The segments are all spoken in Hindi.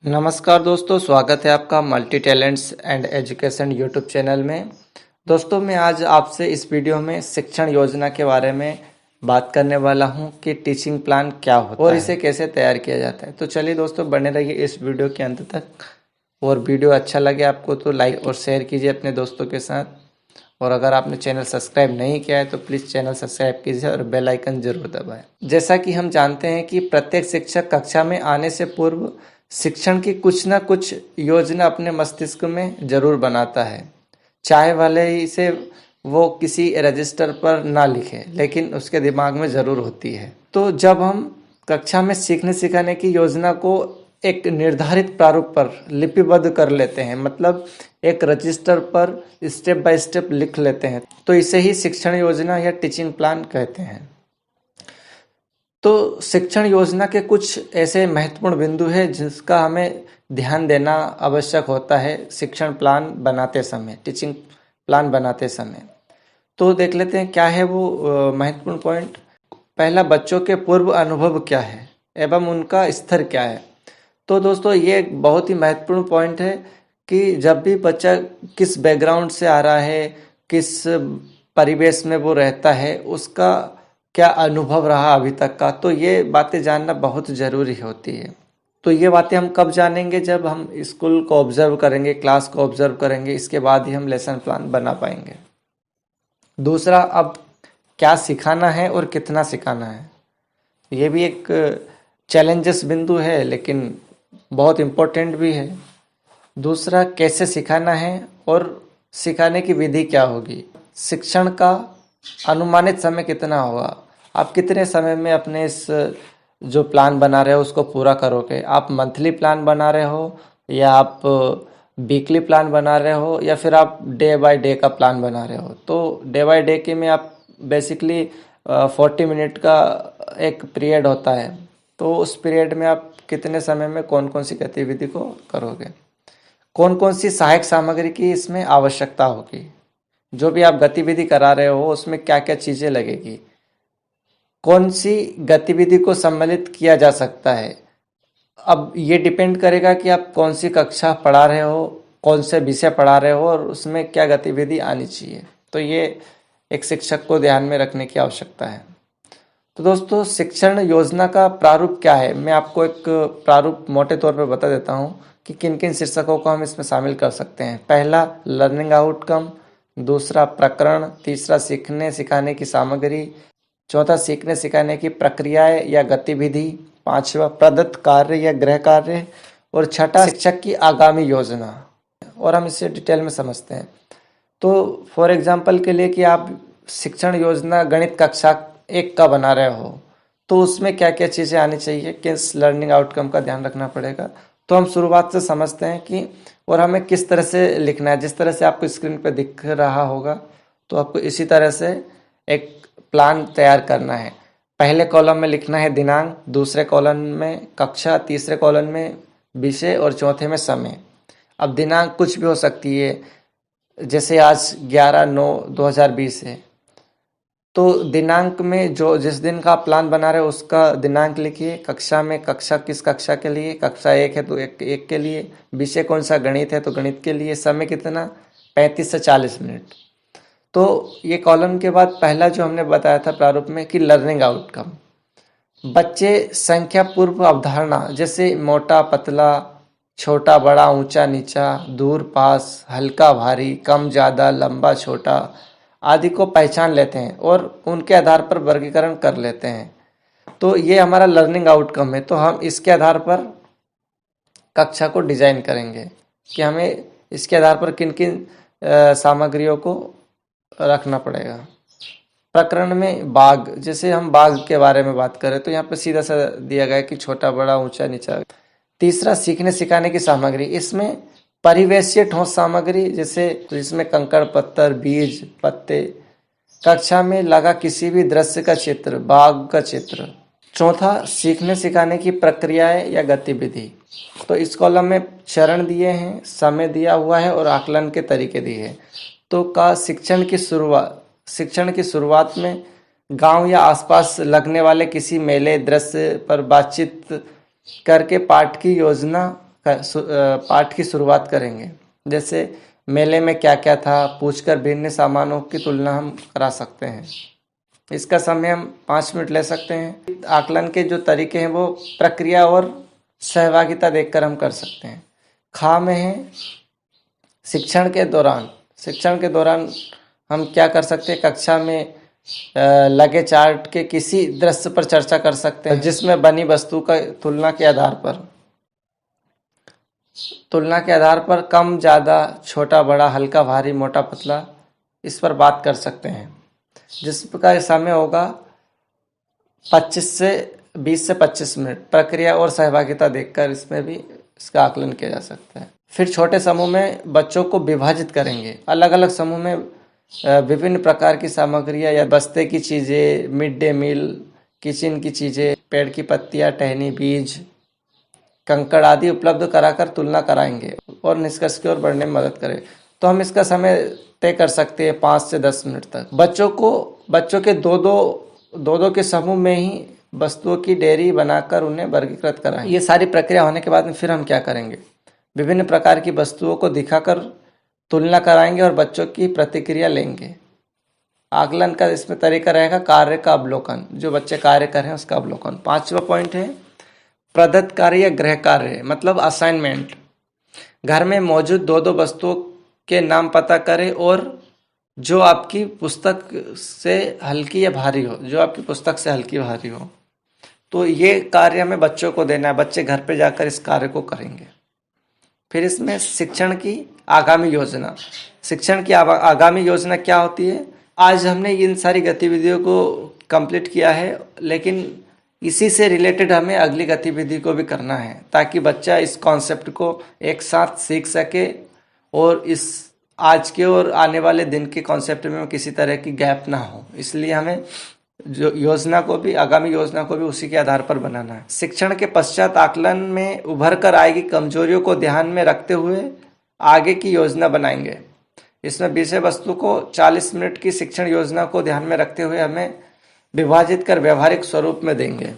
नमस्कार दोस्तों, स्वागत है आपका multi talents and education YouTube channel में। दोस्तों, मैं आज आपसे इस वीडियो में शिक्षण योजना के बारे में बात करने वाला हूं कि टीचिंग प्लान क्या होता है और इसे कैसे तैयार किया जाता है। तो चलिए दोस्तों, बने रहिए इस वीडियो के अंत तक। और वीडियो अच्छा लगे आपको तो लाइक और शेयर कीजिए अपने दोस्तों के साथ। और अगर आपने चैनल सब्सक्राइब नहीं किया है तो प्लीज़ चैनल सब्सक्राइब कीजिए और बेल आइकन जरूर दबाएं। जैसा कि हम जानते हैं कि प्रत्येक शिक्षक कक्षा में आने से पूर्व शिक्षण की कुछ ना कुछ योजना अपने मस्तिष्क में जरूर बनाता है, चाहे भले ही से वो किसी रजिस्टर पर ना लिखे, लेकिन उसके दिमाग में जरूर होती है। तो जब हम कक्षा में सीखने सिखाने की योजना को एक निर्धारित प्रारूप पर लिपिबद्ध कर लेते हैं, मतलब एक रजिस्टर पर स्टेप बाय स्टेप लिख लेते हैं, तो इसे ही शिक्षण योजना या टीचिंग प्लान कहते हैं। तो शिक्षण योजना के कुछ ऐसे महत्वपूर्ण बिंदु है जिसका हमें ध्यान देना आवश्यक होता है शिक्षण प्लान बनाते समय, टीचिंग प्लान बनाते समय। तो देख लेते हैं क्या है वो महत्वपूर्ण पॉइंट। पहला, बच्चों के पूर्व अनुभव क्या है एवं उनका स्तर क्या है। तो दोस्तों, ये एक बहुत ही महत्वपूर्ण पॉइंट है कि जब भी बच्चा किस बैकग्राउंड से आ रहा है, किस परिवेश में वो रहता है, उसका क्या अनुभव रहा अभी तक का, तो ये बातें जानना बहुत ज़रूरी होती है। तो ये बातें हम कब जानेंगे? जब हम स्कूल को ऑब्जर्व करेंगे, क्लास को ऑब्जर्व करेंगे, इसके बाद ही हम लेसन प्लान बना पाएंगे। दूसरा, अब क्या सिखाना है और कितना सिखाना है, ये भी एक चैलेंजेस बिंदु है लेकिन बहुत इम्पोर्टेंट भी है। दूसरा, कैसे सिखाना है और सिखाने की विधि क्या होगी। शिक्षण का अनुमानित समय कितना होगा, आप कितने समय में अपने इस जो प्लान बना रहे हो उसको पूरा करोगे। आप मंथली प्लान बना रहे हो या आप वीकली प्लान बना रहे हो या फिर आप डे बाय डे का प्लान बना रहे हो। तो डे बाय डे के में आप बेसिकली 40 मिनट का एक पीरियड होता है, तो उस पीरियड में आप कितने समय में कौन कौन सी गतिविधि को करोगे, कौन कौन सी सहायक सामग्री की इसमें आवश्यकता होगी, जो भी आप गतिविधि करा रहे हो उसमें क्या क्या चीज़ें लगेगी, कौन सी गतिविधि को सम्मिलित किया जा सकता है। अब ये डिपेंड करेगा कि आप कौन सी कक्षा पढ़ा रहे हो, कौन से विषय पढ़ा रहे हो और उसमें क्या गतिविधि आनी चाहिए। तो ये एक शिक्षक को ध्यान में रखने की आवश्यकता है। तो दोस्तों, शिक्षण योजना का प्रारूप क्या है, मैं आपको एक प्रारूप मोटे तौर पर बता देता हूँ कि किन किन शीर्षकों को हम इसमें शामिल कर सकते हैं। पहला, लर्निंग आउटकम। दूसरा, प्रकरण। तीसरा, सीखने सिखाने की सामग्री। चौथा, सीखने सिखाने की प्रक्रियाएं या गतिविधि। पांचवा, प्रदत्त कार्य या गृह कार्य। और छठा, शिक्षक की आगामी योजना। और हम इसे डिटेल में समझते हैं। तो फॉर एग्जाम्पल के लिए कि आप शिक्षण योजना गणित कक्षा 1 का बना रहे हो, तो उसमें क्या क्या चीज़ें आनी चाहिए, किस लर्निंग आउटकम का ध्यान रखना पड़ेगा। तो हम शुरुआत से समझते हैं कि और हमें किस तरह से लिखना है। जिस तरह से आपको स्क्रीन पर दिख रहा होगा, तो आपको इसी तरह से एक प्लान तैयार करना है। पहले कॉलम में लिखना है दिनांक, दूसरे कॉलम में कक्षा, तीसरे कॉलम में विषय और चौथे में समय। अब दिनांक कुछ भी हो सकती है, जैसे आज 11/9/2020 है, तो दिनांक में जो जिस दिन का आप प्लान बना रहे हो उसका दिनांक लिखिए। कक्षा में कक्षा किस कक्षा के लिए, कक्षा 1 है तो एक के लिए। विषय कौन सा, गणित है तो गणित के लिए। समय कितना, 35 से 40 मिनट। तो ये कॉलम के बाद पहला जो हमने बताया था प्रारूप में कि लर्निंग आउटकम, बच्चे संख्या पूर्व अवधारणा, जैसे मोटा पतला, छोटा बड़ा, ऊंचा नीचा, दूर पास, हल्का भारी, कम ज़्यादा, लंबा छोटा आदि को पहचान लेते हैं और उनके आधार पर वर्गीकरण कर लेते हैं। तो ये हमारा लर्निंग आउटकम है। तो हम इसके आधार पर कक्षा को डिजाइन करेंगे कि हमें इसके आधार पर किन किन सामग्रियों को रखना पड़ेगा। प्रकरण में बाघ, जैसे हम बाघ के बारे में बात करें तो यहाँ पे सीधा सा दिया गया है कि छोटा बड़ा, ऊंचा नीचा। तीसरा, सीखने सिखाने की सामग्री, इसमें परिवेशीय ठोस सामग्री, जैसे जिसमें कंकड़ पत्थर, बीज, पत्ते। कक्षा में लगा किसी भी दृश्य का चित्र, बाघ का चित्र। चौथा, सीखने सिखाने की प्रक्रियाएं या गतिविधि। तो इस कॉलम में चरण दिए हैं, समय दिया हुआ है और आकलन के तरीके दिए हैं। तो का शिक्षण की शुरुआत में गांव या आसपास लगने वाले किसी मेले, दृश्य पर बातचीत करके पाठ की योजना पाठ की शुरुआत करेंगे। जैसे मेले में क्या क्या था, पूछकर भिन्न सामानों की तुलना हम करा सकते हैं। इसका समय हम 5 मिनट ले सकते हैं। आकलन के जो तरीके हैं वो प्रक्रिया और सहभागिता देखकर हम कर सकते हैं। खा में है शिक्षण के दौरान हम क्या कर सकते हैं, कक्षा में लगे चार्ट के किसी दृश्य पर चर्चा कर सकते हैं जिसमें बनी वस्तु का तुलना के आधार पर कम ज़्यादा, छोटा बड़ा, हल्का भारी, मोटा पतला, इस पर बात कर सकते हैं। जिसका समय होगा 20 से 25 मिनट। प्रक्रिया और सहभागिता देखकर इसमें भी इसका आकलन किया जा सकता है। फिर छोटे समूह में बच्चों को विभाजित करेंगे। अलग अलग समूह में विभिन्न प्रकार की सामग्रियां या बस्ते की चीज़ें, मिड डे मील, किचन की चीज़ें, पेड़ की पत्तियां, टहनी, बीज, कंकड़ आदि उपलब्ध कराकर तुलना कराएंगे और निष्कर्ष की ओर बढ़ने में मदद करें। तो हम इसका समय तय कर सकते हैं 5 से 10 मिनट तक। बच्चों के दो के समूह में ही वस्तुओं की डेयरी बनाकर उन्हें वर्गीकृत कराएं। ये सारी प्रक्रिया होने के बाद में फिर हम क्या करेंगे, विभिन्न प्रकार की वस्तुओं को दिखाकर तुलना कराएंगे और बच्चों की प्रतिक्रिया लेंगे। आकलन का इसमें तरीका रहेगा कार्य का अवलोकन, जो बच्चे कार्य कर रहे हैं उसका अवलोकन। 5वां पॉइंट है प्रदत्त कार्य या गृह कार्य, मतलब असाइनमेंट। घर में मौजूद दो वस्तुओं के नाम पता करें और जो आपकी पुस्तक से हल्की या भारी हो, तो ये कार्य हमें बच्चों को देना है। बच्चे घर पे जाकर इस कार्य को करेंगे। फिर इसमें शिक्षण की आगामी योजना क्या होती है। आज हमने इन सारी गतिविधियों को कंप्लीट किया है, लेकिन इसी से रिलेटेड हमें अगली गतिविधि को भी करना है ताकि बच्चा इस कॉन्सेप्ट को एक साथ सीख सके और इस आज के और आने वाले दिन के कॉन्सेप्ट में किसी तरह की गैप ना हो। इसलिए हमें जो आगामी योजना को भी उसी के आधार पर बनाना है। शिक्षण के पश्चात आकलन में उभर कर आएगी कमजोरियों को ध्यान में रखते हुए आगे की योजना बनाएंगे। इसमें विषय वस्तु को 40 मिनट की शिक्षण योजना को ध्यान में रखते हुए हमें विभाजित कर व्यवहारिक स्वरूप में देंगे।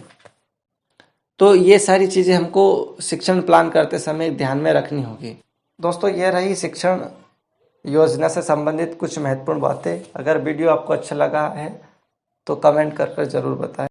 तो ये सारी चीज़ें हमको शिक्षण प्लान करते समय ध्यान में रखनी होगी। दोस्तों, ये रही शिक्षण योजना से संबंधित कुछ महत्वपूर्ण बातें। अगर वीडियो आपको अच्छा लगा है तो कमेंट कर जरूर बताएं।